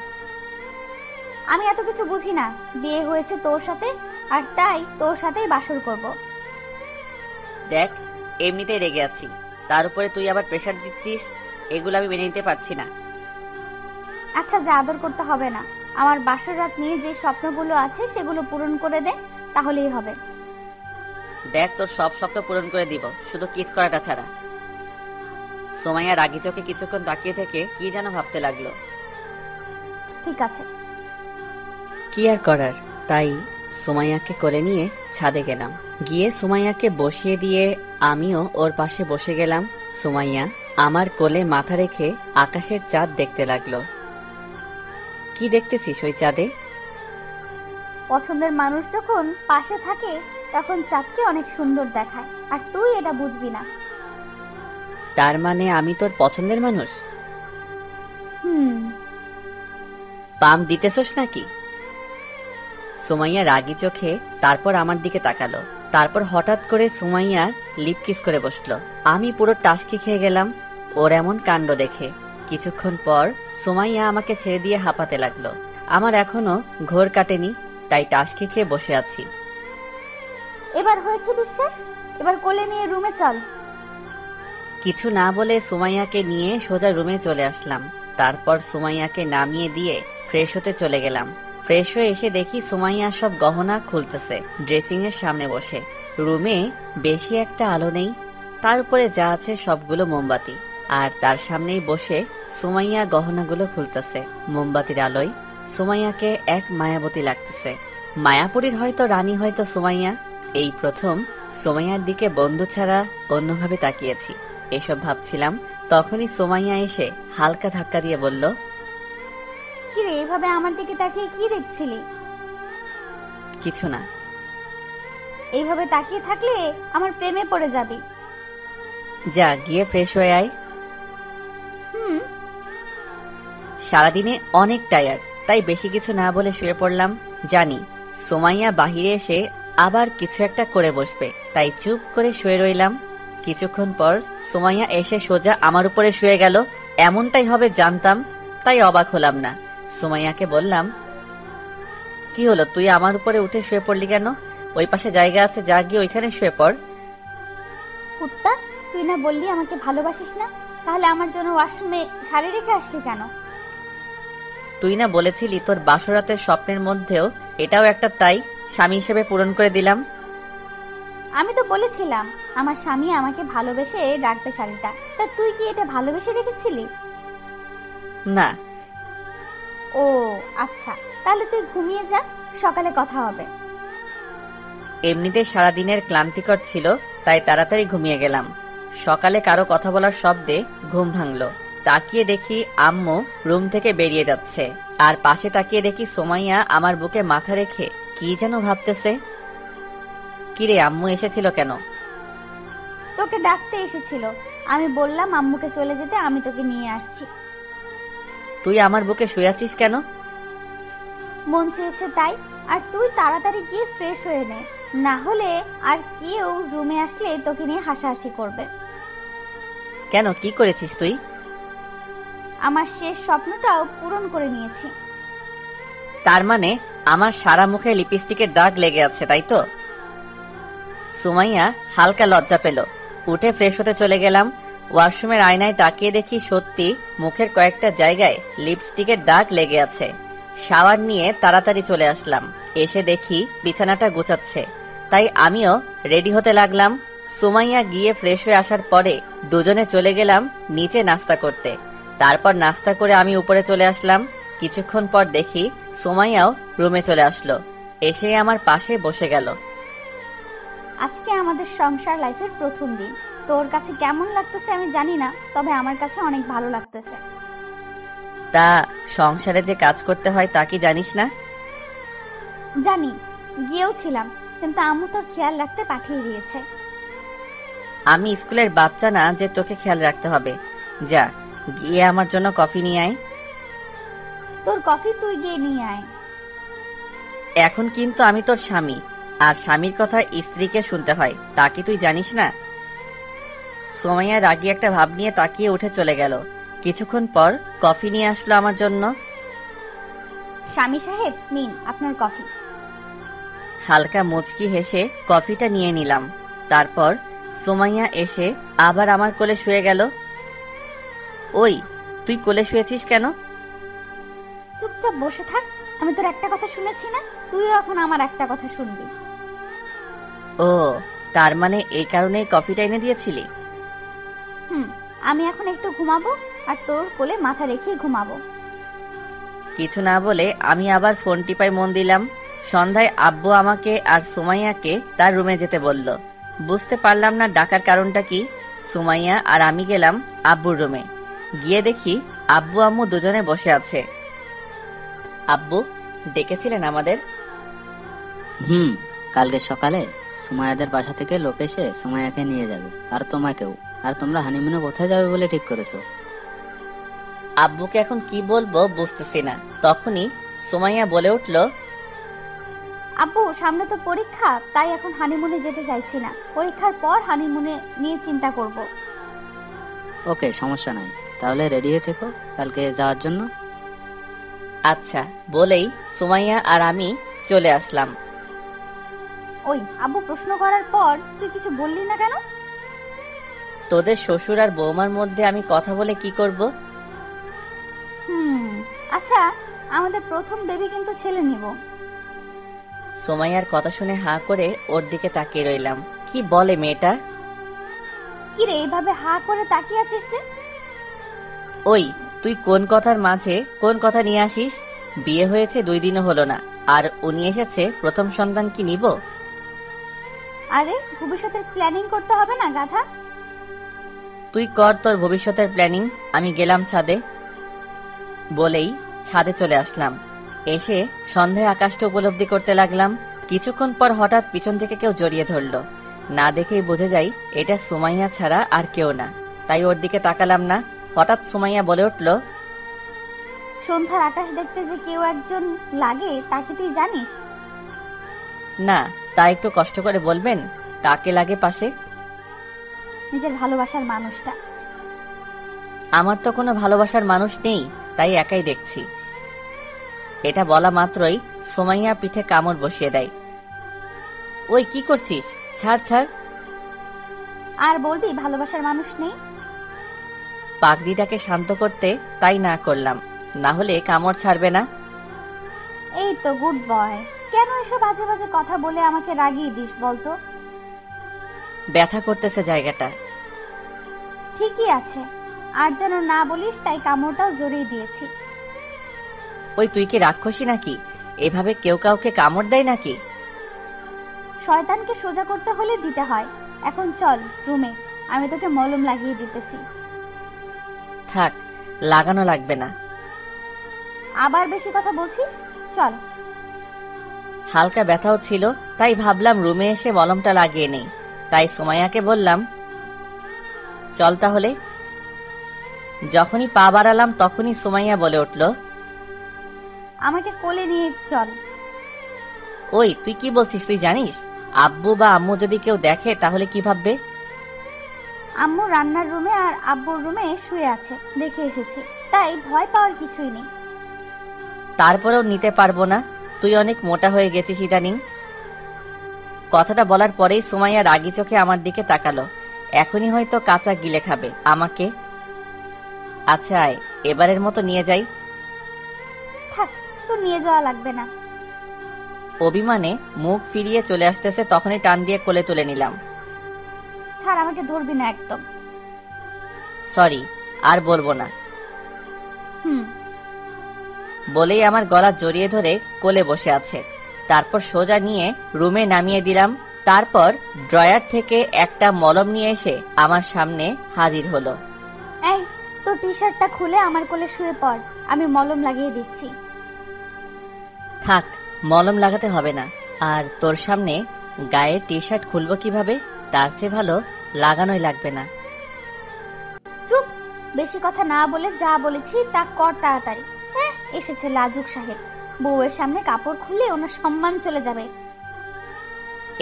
আমি এত কিছু বুঝি না, বিয়ে হয়েছে তোর সাথে, আর তাই তোর সাথেই বাসর করব। দেখ, এমনিতেই রেগে আছি, তার উপরে তুই আবার প্রেশার দিচ্ছিস, এগুলো আমি মেনে নিতে পারছি না। আচ্ছা, যা আদর করতে হবে না, আমার বাসর রাত নিয়ে যে স্বপ্নগুলো আছে সেগুলো পূরণ করে দে, তাহলেই হবে। দেখ, তোর সব স্বপ্ন পূরণ করে দিব, শুধু কিস করাটা ছাড়া। সুমাইয়া রাগি চোখে কিছুক্ষণ তাকিয়ে থেকে কি যেন ভাবতে লাগলো। ঠিক আছে। কি আর করার, তাই সুমাইয়াকে কোলে নিয়ে ছাদে গেলাম। গিয়ে সুমাইয়াকে বসিয়ে দিয়ে আমিও ওর পাশে বসে গেলাম। সুমাইয়া আমার কোলে মাথা রেখে আকাশের চাঁদ দেখতে লাগলো। কি দেখতেছিস ওই চাঁদে? পছন্দের মানুষ যখন পাশে থাকে তখন চাঁদকে অনেক সুন্দর দেখায়, আর তুই এটা বুঝবি না। তার মানে আমি তোর পছন্দের মানুষ? পাম দিতেছস নাকি? সুমাইয়া রাগি চোখে তারপর আমার দিকে তাকালো, তারপর হঠাৎ করে সুমাইয়া লিপ কিস করে বসলো। আমি পুরো টাসকি খেয়ে গেলাম ওর এমন কাণ্ড দেখে। কিছুক্ষণ পর সুমাইয়া আমাকে ছেড়ে দিয়ে হাঁপাতে লাগলো। আমার এখনো ঘোর কাটেনি, তাই টাসকি খেয়ে বসে আছি। এবার হয়েছে বিশ্বাস, এবার কোলে নিয়ে রুমে চল। কিছু না বলে সুমাইয়াকে নিয়ে সোজা রুমে চলে আসলাম। তারপর সুমাইয়াকে নামিয়ে দিয়ে ফ্রেশ হতে চলে গেলাম। ফ্রেশ হয়ে এসে দেখি সুমাইয়া সব গহনা খুলতেছে ড্রেসিং এর সামনে বসে। রুমে বেশি একটা আলো নেই, তার উপরে যা আছে সবগুলো মোমবাতি, আর তার সামনেই বসে সুমাইয়া গহনাগুলো খুলতেছে। মোমবাতির আলোয় সুমাইয়াকে এক মায়াবতী লাগতেছে। মায়াপুরীর হয়তো রানী, হয়তো সুমাইয়া। এই প্রথম সুমাইয়ার দিকে বন্ধু ছাড়া অন্যভাবে তাকিয়েছি। এসব ভাবছিলাম, তখনই সুমাইয়া এসে হালকা ধাক্কা দিয়ে বলল, কি রে, এইভাবে আমার দিকে তাকিয়ে কি দেখছিলি? কিছু না। এইভাবে তাকিয়ে থাকলে আমার প্রেমে পড়ে যাবি। যা, গিয়ে ফ্রেশ হয়ে আয়। সারাদিনে অনেক টায়ার্ড, তাই বেশি কিছু না বলে শুয়ে পড়লাম। জানি সুমাইয়া বাহিরে এসে আবার কিছু একটা করে বসবে, তাই চুপ করে শুয়ে রইলাম। কিছুক্ষণ পর সুমাইয়া এসে সোজা আমার উপরে শুয়ে গেল। এমনটাই হবে জানতাম, তাই অবাক হলাম না। সুমাইয়াকে বললাম, কি হলো, তুই আমার উপরে উঠে শুয়ে পড়লি কেন? ওই পাশে জায়গা আছে, যা গিয়ে ওইখানে শুয়ে পড়। কুত্তা, তুই না বললি আমাকে ভালোবাসিস না, তাহলে আমার জন্য ওয়াশরুমে শাড়ি রেখে আসলি কেন? তুই না বলেছিলি তোর বাসরাতের স্বপ্নের মধ্যেও এটাও একটা, তাই স্বামী হিসেবে পূরণ করে দিলাম। আমি তো বলেছিলাম আমার স্বামী আমাকে ভালোবেসে রাখবে শাড়িটা, তা তুই কি এটা ভালোবেসে রেখেছিলি? না। ও আচ্ছা, তাহলে তুই ঘুমিয়ে যা, সকালে কথা হবে। এমনিতে সারাদিনের ক্লান্তিকর ছিল, তাই তাড়াতাড়ি ঘুমিয়ে গেলাম। সকালে কারো কথা বলার শব্দে ঘুম ভাঙলো। তাকিয়ে দেখি আম্মু রুম থেকে বেরিয়ে যাচ্ছে, আর পাশে তাকিয়ে দেখি সুমাইয়া আমার বুকে মাথা রেখে কি যেন ভাবতেছে। কিরে, আম্মু এসেছিল কেন? তোকে ডাকতে এসেছিল। আমি বললাম আম্মুকে চলে যেতে, আমি তোকে নিয়ে আসছি। তুই আমার বুকে শুয়ে আছিস কেন? মন চেয়েছে তাই। আর তুই তাড়াতাড়ি গিয়ে ফ্রেশ হয়ে নে, না হলে আর কেউ রুমে আসলে তোকে নিয়ে হাসাহাসি করবে। কেন, কি করেছিস তুই? আমার শেষ স্বপ্নটাও পূরণ করে নিয়েছি। তার মানে আমার সারা মুখে লিপস্টিকের দাগ লেগে আছে, তাই তো? সুমাইয়া হালকা লজ্জা পেল। উঠে ফ্রেশ হতে চলে গেলাম। ওয়াশরুমের আয়নায় তাকিয়ে দেখি সত্যি মুখের কয়েকটা জায়গায় লিপস্টিকের দাগ লেগে আছে। শাওয়ার নিয়ে তাড়াতাড়ি চলে আসলাম। এসে দেখি বিছানাটা গোছাচ্ছে, তাই আমিও রেডি হতে লাগলাম। সুমাইয়া গিয়ে ফ্রেশ হয়ে আসার পরে দুজনে চলে গেলাম নিচে নাস্তা করতে। তারপর নাস্তা করে আমি উপরে চলে আসলাম। কিছুক্ষণ পর দেখি সুমাইয়াও রুমে চলে আসলো, এসে আমার পাশে বসে গেল। আজকে আমাদের সংসার লাইফের প্রথম দিন। তোর কাছে কেমন লাগতেছে আমি জানি না, তবে আমার কাছে অনেক ভালো লাগতেছে। তা সংসারে যে কাজ করতে হয় তা কি জানিস না? জানি, গিয়েও ছিলাম, কিন্তু আম্মু তোর খেয়াল রাখতে পাঠিয়ে দিয়েছে। আমি স্কুলের বাচ্চা না যে তোকে খেয়াল রাখতে হবে। যা, গিয়ে আমার জন্য কফি নিয়ে আয়। তোর কফি তুই গিয়ে নিয়ে আয়। এখন কিন্তু আমি তোর স্বামী, আর স্বামীর কথা স্ত্রীকে শুনতে হয়, তা কি তুই জানিস না? সুমাইয়া রাগী একটা ভাব নিয়ে তাকিয়ে উঠে চলে গেল। কিছুক্ষণ পর কফি নিয়ে আসলো আমার জন্য। স্বামী সাহেব, নিন আপনার কফি। হালকা মুচকি হেসে কফিটা নিয়ে নিলাম। তারপর সুমাইয়া এসে আবার আমার কোলে শুয়ে গেল। ওই, তুই কোলে শুয়েছিস কেন? চুপচাপ বসে থাক। আমি তোর একটা কথা শুনেছি না, তুইও এখন আমার একটা কথা শুনবি। ও, তার মানে এই কারণেই কফিটা এনে দিয়েছিলি? আমি এখন একটু ঘুমাবো, আর তোর কোলে মাথা রেখেই ঘুমাবো। কিছু না বলে আমি আবার ফোন টিপায় মন দিলাম। সন্ধ্যায় আব্বু আমাকে আর সুমাইয়াকে তার রুমে যেতে বলল। বুঝতে পারলাম না ডাকার কারণটা কি। সুমাইয়া আর আমি গেলাম আব্বুর রুমে। গিয়ে দেখি আব্বু আম্মু দুজনে বসে আছে। আব্বু, ডেকেছিলেন আমাদের? কালকে সকালে সুমাইয়াদের বাসা থেকে লোক এসে সুমাইয়াকে নিয়ে যাবে, আর তোমাকেও। আর তোমরা হানিমুনে কোথায় যাবে বলে ঠিক করেছো? আব্বুকে এখন কি বলবো বুঝতেছি না। তখনই সুমাইয়া বলে উঠল, আব্বু, সামনে তো পরীক্ষা, তাই এখন হানিমুনে যেতে চাইছি না। পরীক্ষার পর হানিমুনে নিয়ে চিন্তা করব। ওকে, সমস্যা নাই, তাহলে রেডি হয়ে থেকো কালকে যাওয়ার জন্য। আচ্ছা বলেই সুমাইয়া আর আমি চলে আসলাম। ওই, আব্বু প্রশ্ন করার পর তুই কিছু বললি না কেন? তোদের শ্বশুর আর বৌমার মধ্যে আমি কথা বলে কি করব? আচ্ছা, আমাদের প্রথম বেবি কিন্তু ছেলে নিব। সুমাইয়ার কথা শুনে হাঁ করে ওর দিকে তাকিয়ে রইলাম। কি বলে মেয়েটা? কি রে, এইভাবে হা করে তাকিয়ে আছিস যে? ওই, তুই কোন কথার মাঝে কোন কথা নিয়ে আসিস? বিয়ে হয়েছে 2 দিনও হলো না, আর উনি এসেছে প্রথম সন্তান কি নিব? আরে, ভবিষ্যতের প্ল্যানিং করতে হবে না গাধা? তুই কর তোর ভবিষ্যতের প্ল্যানিং, আমি গেলাম ছাদে। বলেই ছাদে চলে আসলাম। এসে সন্ধ্যায় আকাশটা উপলব্ধি করতে লাগলাম। কিছুক্ষণ পর হঠাৎ পিছন থেকে কেউ জড়িয়ে ধরলো। না দেখেই বুঝে যাই এটা সুমাইয়া ছাড়া আর কেউ না, তাই ওর দিকে তাকালাম না। হঠাৎ সুমাইয়া বলে উঠল, সন্ধ্যার আকাশ দেখতে যে কেউ একজন লাগে তা কি তুই জানিস? না, তা একটু কষ্ট করে বলবেন, কাকে লাগে পাশে? নিজের ভালোবাসার মানুষটা। আমার তো কোনো ভালোবাসার মানুষ নেই, তাই একাই দেখছি। এটা বলা মাত্রই সুমাইয়া পিঠে কামড় বসিয়ে দেয়। ওই, কি করছিস? ছাড় ছাড়। আর বলবি ভালোবাসার মানুষ নেই? পাগড়িটাকে শান্ত করতে তাই না করলাম, না হলে কামড় ছাড়বে না। এই তো গুড বয়। কেন এসব বাজে বাজে কথা বলে আমাকে রাগিয়ে দিস বলতো? ব্যথা করতেছে জায়গাটা। ঠিকই আছে, আর যেন না বলিস, তাই কামড়টাও জড়িয়ে দিয়েছি। ওই, তুই কি রাক্ষসী নাকি? এভাবে কেউ কাউকে কামড় দেয় নাকি? শয়তানকে সোজা করতে হলে দিতে হয়। এখন চল রুমে, আমি তোকে মলম লাগিয়ে দিতেছি। থাক, লাগানো লাগবে না। আবার বেশি কথা বলছিস, চল। হালকা ব্যথাও ছিল, তাই ভাবলাম রুমে এসে মলমটা লাগিয়ে নেই। তাই সুমাইয়াকে বললাম, চল তাহলে। যখনই পা বাড়ালাম তখনই সুমাইয়া বলে উঠল, আমাকে কোলে নিয়ে চল। ওই তুই কি বলছিস? তুই জানিস আব্বু বা আম্মু যদি কেউ দেখে তাহলে কি ভাববে? আম্মু রান্নার রুমে আর আব্বুর রুমে শুয়ে আছে, দেখে এসেছি, তাই ভয় পাওয়ার কিছুই নেই। তারপরেও নিতে পারবো না, তুই অনেক মোটা হয়ে গেছিস ইদানিং। কথাটা বলার পরেই সুমাইয়া রাগী চোখে আমার দিকে তাকালো। এখনই হয়তো কাঁচা গিলে খাবে আমাকে। আচ্ছা আয়, এবারের মতো নিয়ে যাই। থাক, তো নিয়ে যাওয়া লাগবে না। অভিমানে মুখ ফিরিয়ে চলে আসতেছে, তখনই টান দিয়ে কোলে তুলে নিলাম। ছাড়, আমাকে ধরবি না একদম। সরি, আর বলবো না হুম। বলেই আমার গলা জড়িয়ে ধরে কোলে বসে আছে। তারপর সোজা নিয়ে রুমে নামিয়ে দিলাম। তারপর ড্রয়ার থেকে একটা মলম নিয়ে এসে আমার সামনে হাজির হলো। এই, তো টি শার্টটা খুলে আমার কোলে শুয়ে পড়, আমি মলম লাগিয়ে দিচ্ছি। থাক, মলম লাগাতে হবে না। আর তোর সামনে গায়ে টি শার্ট খুলবো কিভাবে? তার চেয়ে ভালো লাগানোই লাগবে না। চুপ, বেশি কথা না বলে যা বলেছি তা কর তাড়াতাড়ি। এসেছে লাজুক সাহেব, বউয়ের সামনে কাপড় খুললে ওনার সম্মান চলে যাবে।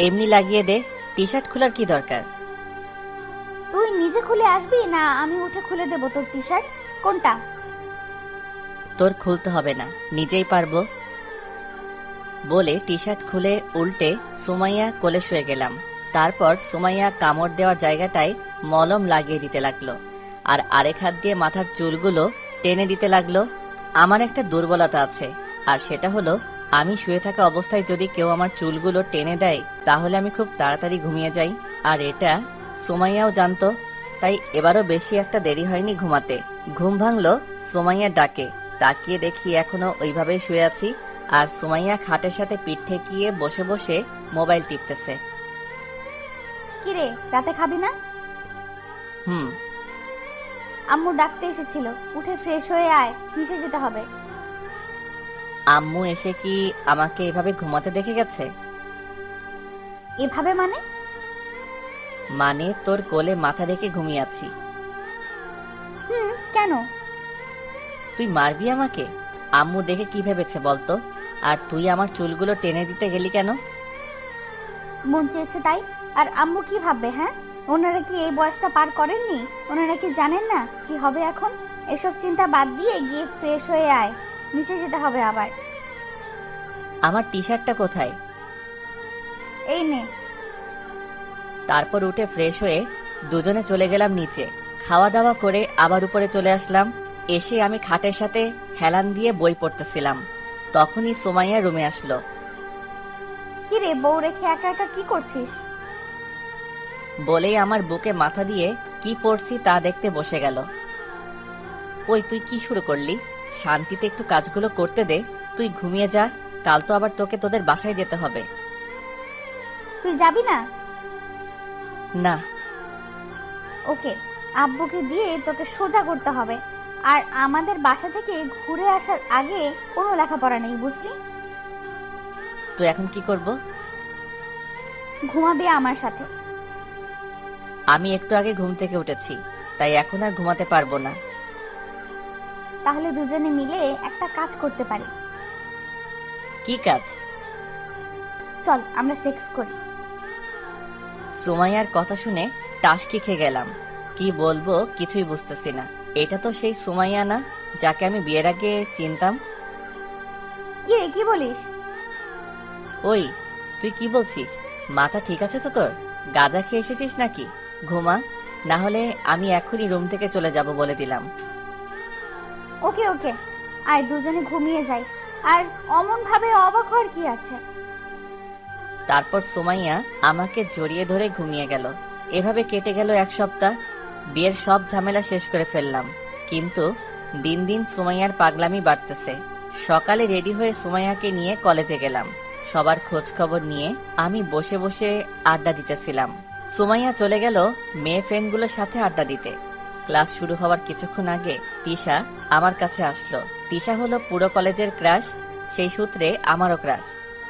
এমনি লাগিয়ে দে, টি শার্ট খোলার কি দরকার? তুই নিজে খুলে আসবি না আমি উঠে খুলে দেবো তোর টি শার্ট? কোনটা? তোর খুলতে হবে না, নিজেই পারবো। বলে টি শার্ট খুলে উল্টে সুমাইয়া কোলে শুয়ে গেলাম। তারপর সুমাইয়া কামড় দেওয়ার জায়গাটায় মলম লাগিয়ে দিতে লাগলো, আর আরেক হাত দিয়ে মাথার চুলগুলো টেনে দিতে লাগলো। আমার একটা দুর্বলতা আছে, আর সেটা হলো আমি শুয়ে থাকা অবস্থায় যদি কেউ আমার চুলগুলো টেনে দেয় তাহলে আমি খুব তাড়াতাড়ি ঘুমিয়ে যাই। আর এটা সুমাইয়াও জানতো, তাই এবারও বেশি একটা দেরি হয়নি ঘুমাতে। ঘুম ভাঙলো সুমাইয়ার ডাকে। তাকিয়ে দেখি এখনো ওইভাবেই শুয়ে আছি, আর সুমাইয়া খাটের সাথে পিঠ ঠেকিয়ে বসে বসে মোবাইল টিপতেছে। কিরে, রাতে খাবি না? হুম। আম্মু ডাকতে এসেছিল, উঠে ফ্রেশ হয়ে আয়, নিচে যেতে হবে। আম্মু এসে কি আমাকে এভাবে ঘুমাতে দেখে গেছে? এভাবে মানে? মানে তোর কোলে মাথা রেখে ঘুমিয়ে আছি। কেন? তুই মারবি আমাকে? আম্মু দেখে কি ভেবেছে বলতো? আর তুই আমার চুলগুলো টেনে দিতে গেলি কেন? মন চেয়েছে তাই। আর আম্মু কি ভাববে? হ্যাঁ, ওনারা কি এই বয়সটা পার করেননি? ওনারা কি জানেন না কি হবে এখন? এসব চিন্তা বাদ দিয়ে গিয়ে ফ্রেশ হয়ে আয়, নিচে যেতে হবে আবার। আমার টি শার্টটা কোথায়? এই নে। তারপর উঠে ফ্রেশ হয়ে দুজনে চলে গেলাম নিচে। খাওয়া দাওয়া করে আবার উপরে চলে আসলাম। এসে আমি খাটের সাথে হেলান দিয়ে বই পড়তেছিলাম। তখনই সুমাইয়া রুমে আসলো। কি রে, বউ রেখে একা একা কি করছিস? বলেই আমার বুকে মাথা দিয়ে কি পড়ছি তা দেখতে বসে গেল। ওই তুই কি শুরু করলি? শান্তিতে একটু কাজগুলো করতে দে। তুই ঘুমিয়ে যা, কাল তো আবার তোকে তোদের বাসায় যেতে হবে। তুই যাবি না? না। ওকে, আব্বুকে দিয়ে তোকে সোজা করতে হবে। আর আমাদের বাসা থেকে ঘুরে আসার আগে কোনো লেখাপড়া নেই, বুঝলি? তুই এখন কি করব? ঘুমাবি আমার সাথে। আমি একটু আগে ঘুম থেকে উঠেছি, তাই এখন আর ঘুমাতে পারবো না। তাহলে দুজনে মিলে একটা কাজ করতে পারি। কি কাজ? চল আমরা সেক্স করি। সুমাইয়ার কথা শুনে টাসকি খেয়ে গেলাম। কি বলবো কিছুই বুঝতেছি না। এটা তো সেই সুমাইয়া না যাকে আমি বিয়ের আগে চিনতাম। কি রে, কি বলিস? ওই তুই কি বলছিস? মাথা ঠিক আছে তো তোর? গাঁজা খেয়ে এসেছিস নাকি? ঘুমা, না হলে আমি এখনই রুম থেকে চলে যাব বলে দিলাম। ওকে ওকে, আয় দুজনে ঘুমিয়ে যাই। আর অমন ভাবে অবাক হওয়ার কি আছে? তারপর সুমাইয়া আমাকে জড়িয়ে ধরে ঘুমিয়ে গেল। এভাবে কেটে গেল এক সপ্তাহ। বিয়ের সব ঝামেলা শেষ করে ফেললাম, কিন্তু দিন দিন সুমাইয়ার পাগলামি বাড়তেছে। সকালে রেডি হয়ে সুমাইয়াকে নিয়ে কলেজে গেলাম। সবার খোঁজ খবর নিয়ে আমি বসে বসে আড্ডা দিতেছিলাম। সুমাইয়া চলে গেল মেয়ে ফ্রেন্ডগুলোর সাথে আড্ডা দিতে। ক্লাস শুরু হওয়ার কিছুক্ষণ আগে তিশা আমার কাছে আসলো। তিশা হলো পুরো কলেজের ক্রাশ, সেই সূত্রে আমারও ক্রাশ।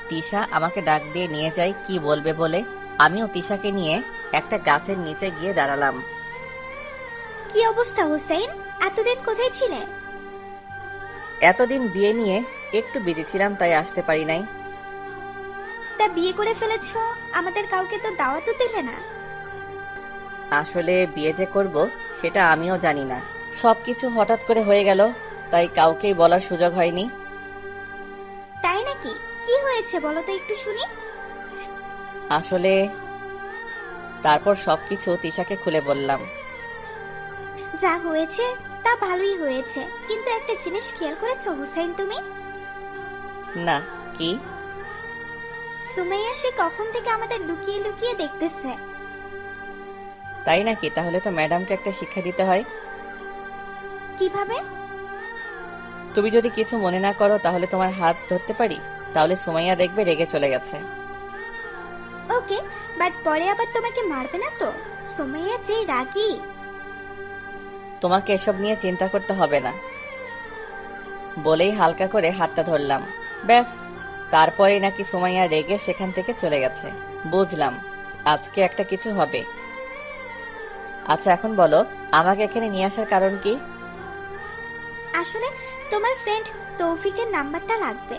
তিশা আমাকে ডাক দিয়ে নিয়ে যায় কি বলবে বলে। আমিও তিশাকে নিয়ে একটা গাছের নিচে গিয়ে দাঁড়ালাম। কি অবস্থা হুসাইন, এতদিন কোথায় ছিলে? এতদিন বিয়ে নিয়ে একটু বিজি ছিলাম, তাই আসতে পারি নাই। তা বিয়ে করে ফেলেছো, আমাদের কাউকে তো দাওয়াতও দিলে না। আসলে বিয়ে যে করব সেটা আমিও জানি না, সবকিছু হঠাৎ করে হয়ে গেল, তাই কাউকেই বলার সুযোগ হয়নি। তাই নাকি? কি হয়েছে বলো তো একটু শুনি। আসলে তারপর সবকিছু তিশাকে খুলে বললাম। যা হয়েছে তা ভালোই হয়েছে, কিন্তু একটা জিনিস খেয়াল করেছো হুসাইন তুমি? না, কি? সুমাইয়া সে কখন থেকে আমাদের লুকিয়ে লুকিয়ে দেখতেছে। তাই নাকি? তাহলে তো ম্যাডামকে একটা শিক্ষা দিতে হয়। কিভাবে? তুমি যদি কিছু মনে না করো তাহলে তোমার হাত ধরতে পারি, তাহলে সুমাইয়া দেখবে রেগে চলে গেছে। ওকে, বাট পরে আবার তোমাকে মারবে না তো? সুমাইয়া যে রাগী। তোমাকে এসব নিয়ে চিন্তা করতে হবে না বলেই হালকা করে হাতটা ধরলাম। ব্যাস, তারপরে নাকি সুমাইয়া রেগে সেখান থেকে চলে গেছে। বুঝলাম আজকে একটা কিছু হবে। আচ্ছা এখন বলো, আমাকে এখানে নিয়ে আসার কারণ কি? আসলে তোমার ফ্রেন্ড তৌফিকের নাম্বারটা লাগবে।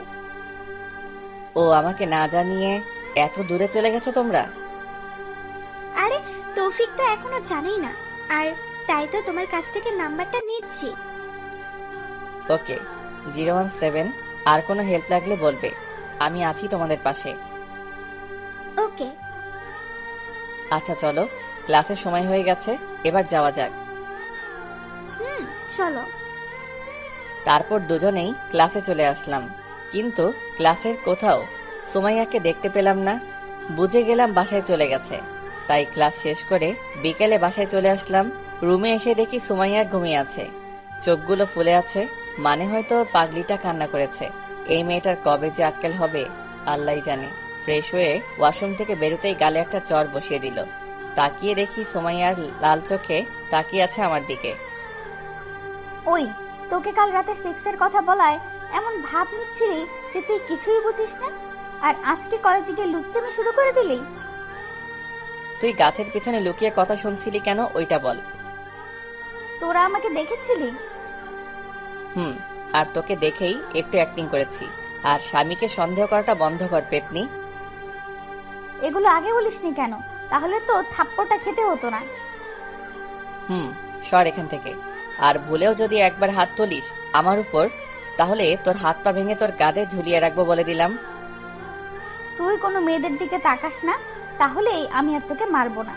ও, আমাকে না জানিয়ে এত দূরে চলে গেছো তোমরা? আরে তৌফিক তো এখনো জানেই না, আর তাই তো তোমার কাছ থেকে নাম্বারটা নিচ্ছি। ওকে, 017, আর কোনো হেল্প লাগলে বলবে, আমি আছি তোমাদের পাশে। ওকে। আচ্ছা চলো, ক্লাসের সময় হয়ে গেছে, এবার যাওয়া যাক। চলো। তারপর দুজনেই ক্লাসে চলে আসলাম, কিন্তু ক্লাসের কোথাও সুমাইয়াকে দেখতে পেলাম না। বুঝে গেলাম বাসায় চলে গেছে, তাই ক্লাস শেষ করে বিকেলে বাসায় চলে আসলাম। রুমে এসে দেখি সুমাইয়া ঘুমিয়ে আছে, চোখগুলো ফুলে আছে, মানে হয়তো পাগলিটা কান্না করেছে। এই মেয়েটার কবে যে আক্কেল হবে আল্লাহই জানে। ফ্রেশ হয়ে ওয়াশরুম থেকে বেরোতেই গালে একটা চর বসিয়ে দিল। তাকিয়ে দেখি সুমাইয়ার লাল চোখে তাকিয়ে আছে আমার দিকে। ওই, তোকে কাল রাতে সেক্সের কথা বলায় এমন ভাব নিচ্ছিলি যে তুই কিছুই বুঝিস না, আর আজকে কলেজে গিয়ে লুচ্চামি শুরু করে দিলি। তুই গাছের পিছনে লুকিয়ে কথা শুনছিলি কেন, ওইটা বল। তোরা আমাকে দেখেছিলি? আর তোকে দেখেই একটু অ্যাক্টিং করেছি। আর স্বামীকে সন্দেহ করাটা বন্ধ কর পেতনি। এগুলো আগে বলিসনি কেন? তাহলে তো থাপ্পড়টা খেতে হতো না। সর এখান থেকে। আর ভুলেও যদি একবার হাত তুলিস আমার উপর, তাহলে তোর হাত পা ভেঙে তোর কাঁধে ঝুলিয়ে রাখবো বলে দিলাম। তুই কোনো মেয়েদের দিকে তাকাস না, তাহলেই আমি আর তোকে মারবো না।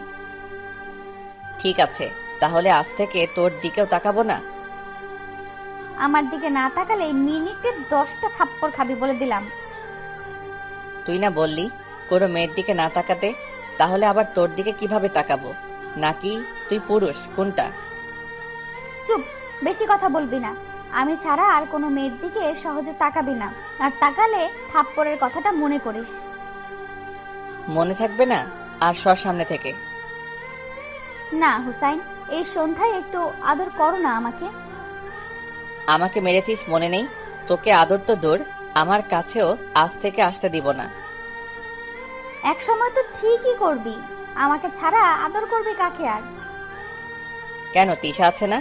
ঠিক আছে, তাহলে আজ থেকে তোর দিকেও তাকাবো না। আমার দিকে না তাকালে মিনিটে 10টা থাপ্পড় খাবি বলে দিলাম। তুই না বললি কোনো মেয়ের দিকে না তাকাতে, তাহলে আবার তোর দিকে কিভাবে তাকাবো? নাকি তুই পুরুষ, কোনটা? চুপ, বেশি কথা বলবি না। আমি ছাড়া আর কোনো মেয়ের দিকে সহজে তাকাবি না, আর তাকালে থাপ্পড়ের কথাটা মনে করিস। মনে থাকবে না? আর সর সামনে থেকে। না হুসাইন, এই সন্ধ্যায় একটু আদর করো না আমাকে। আমাকে মেরেছিস মনে নেই? তোকে আদর তো দূর, আমার কাছেও আজ থেকে আসতে দিব না। এক সময় তো ঠিকই করবি, আমাকে ছাড়া আদর করবি কাকে আর? কেন, তিশা আছে না?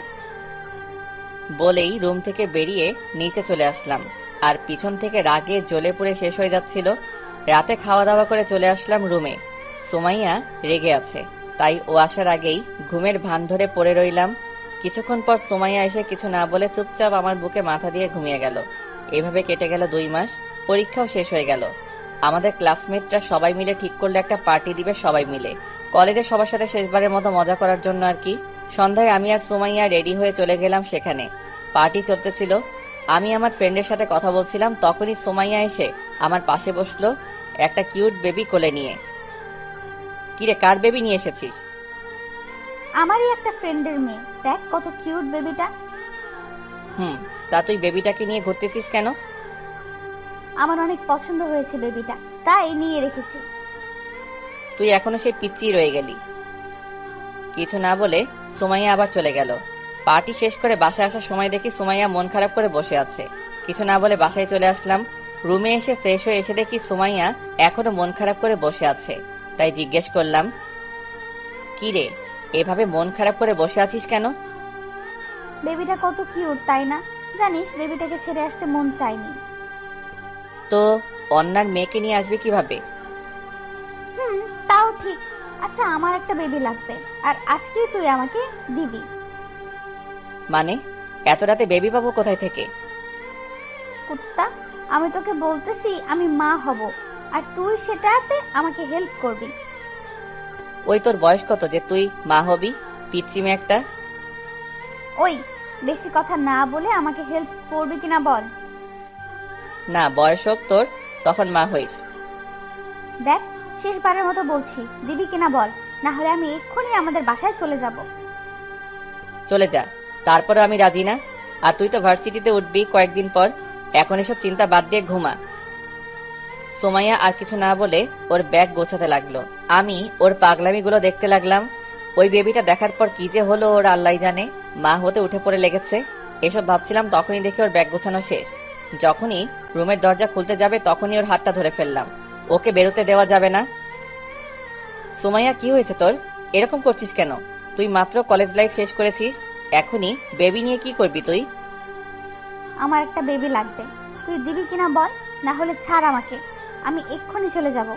বলেই রুম থেকে বেরিয়ে নিচে চলে আসলাম, আর পিছন থেকে রাগে জ্বলে পুড়ে শেষ হয়ে যাচ্ছিল। রাতে খাওয়া দাওয়া করে চলে আসলাম রুমে। সুমাইয়া রেগে আছে, তাই ও আসার আগেই ঘুমের ভান ধরে পড়ে রইলাম। কিছুক্ষণ পর সুমাইয়া এসে কিছু না বলে চুপচাপ আমার বুকে মাথা দিয়ে ঘুমিয়ে গেল। এভাবে কেটে গেল 2 মাস। পরীক্ষাও শেষ হয়ে গেল। আমাদের ক্লাসমেটরা সবাই মিলে ঠিক করলো একটা পার্টি দিবে সবাই মিলে, কলেজে সবার সাথে শেষবারের মতো মজা করার জন্য আর কি। সন্ধ্যায় আমি আর সুমাইয়া রেডি হয়ে চলে গেলাম সেখানে। পার্টি চলতেছিল, আমি আমার ফ্রেন্ডের সাথে কথা বলছিলাম, তখনই সুমাইয়া এসে আমার পাশে বসলো একটা কিউট বেবি কোলে নিয়ে। কিরে, কার বেবি নিয়ে এসেছিস? আমারই একটা ফ্রেন্ডের মেয়ে, দেখ কত কিউট বেবিটা। তা তুই বেবিটাকে নিয়ে ঘুরতেছিস কেন? আমার অনেক পছন্দ হয়েছে বেবিটা, তাই নিয়ে রেখেছি। তুই এখনো সেই পিচ্চি রয়ে গেলি। কিছু না বলে সুমাইয়া আবার চলে গেল। পার্টি শেষ করে বাসায় আসার সময় দেখি সুমাইয়া মন খারাপ করে বসে আছে। কিছু না বলে বাসায় চলে আসলাম। রুমে এসে ফ্রেশ হয়ে এসে দেখি সুমাইয়া এখনো মন খারাপ করে বসে আছে। তাই জিজ্ঞেস করলাম, কি রে, এভাবে মন খারাপ করে বসে আছিস কেন? বেবিটা কত কিউট তাই না? জানিস বেবিটাকে ছেড়ে আসতে মন চায়নি। তো অন্যার মেয়েকে নিয়ে আসবে কিভাবে? তাও ঠিক। আচ্ছা, আমার একটা বেবি লাগবে, আর আজকেই তুই আমাকে দিবি। মানে এত রাতে বেবি পাবো কোথায় থেকে? কুত্তা, আমি তোকে বলতেছি আমি মা হব, আর তুই সেটাতে আমাকে হেল্প করবি। ওই তোর বয়স কত যে তুই মা হবি, পিচ্চি মেয়ে একটা? ওই, বেশি কথা না বলে আমাকে হেল্প করবি কিনা বল। না, বয়স হোক তোর, তখন মা হইস। দেখ, শেষবারের মতো বলছি, দিবি কিনা বল, না হলে আমি এক্ষুনি আমাদের বাসায় চলে যাব। চলে যা, তারপরে আমি রাজি না। আর তুই তো ভার্সিটিতে উঠবি কয়েকদিন পর, এখন এসব চিন্তা বাদ দিয়ে ঘুমা। সুমাইয়া আর কিছু না বলে ওর ব্যাগ গোছাতে লাগলো। আমি ওর পাগলামিগুলো দেখতে লাগলাম। ওই বেবিটা দেখার পর কি যে হলো ওর আল্লাহ জানে। মা হতে উঠে পড়ে লেগেছে। এসব ভাবছিলাম, তখনই দেখি ওর ব্যাগ গোছানো শেষ। যখনই রুমের দরজা খুলতে যাবে তখনই ওর হাতটা ধরে ফেললাম। ওকে বেরোতে দেওয়া যাবে না। সুমাইয়া, কি হয়েছে তোর? এরকম করছিস কেন? তুই মাত্র কলেজ লাইফ শেষ করেছিস, এখনই বেবি নিয়ে কি করবি তুই? আমার একটা বেবি লাগবে, তুই দিবি কিনা বল, না হলে ছাড় আমাকে, আমি এক্ষুনি চলে যাব।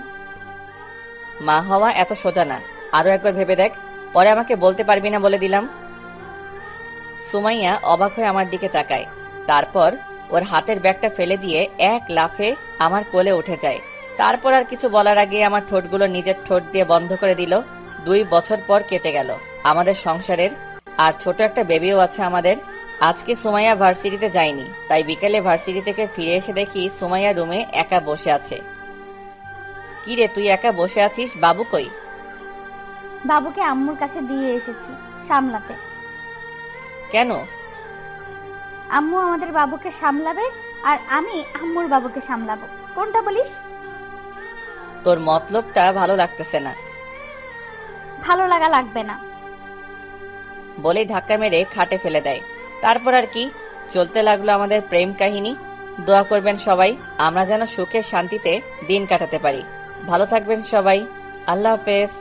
মা হওয়া এত সোজা না, আরো একবার ভেবে দেখ, পরে আমাকে বলতে পারবি না বলে দিলাম। সুমাইয়া অবাক হয়ে আমার দিকে তাকায়, তারপর ওর হাতের ব্যাগটা ফেলে দিয়ে এক লাফে আমার কোলে উঠে যায়। তারপর আর কিছু বলার আগে আমার ঠোঁটগুলো নিজের ঠোঁট দিয়ে বন্ধ করে দিল। 2 বছর পর কেটে গেল আমাদের সংসারের, আর ছোট একটা বেবিও আছে আমাদের। আজকে সুমাইয়া ভার্সিটিতে যায়নি, তাই বিকেলে ভার্সিটি থেকে ফিরে এসে দেখি সুমাইয়া রুমে একা বসে আছে। কি রে, তুই একা বসে আছিস? বাবু কই? বাবুকে আম্মুর কাছে দিয়ে এসেছি সামলাতে। কেন? আম্মু আমাদের বাবুকে সামলাবে, আর আমি আম্মুর বাবুকে সামলাবো। কোনটা বলিস? তোর মতলবটা ভালো লাগতেছে না। ভালো লাগা লাগবে না। বলেই ধাক্কা মেরে খাটে ফেলে দেয়। তারপর আর কি, চলতে লাগলো আমাদের প্রেম কাহিনী। দোয়া করবেন সবাই, আমরা যেন সুখে শান্তিতে দিন কাটাতে পারি। ভালো থাকবেন সবাই। আল্লাহ হাফেজ।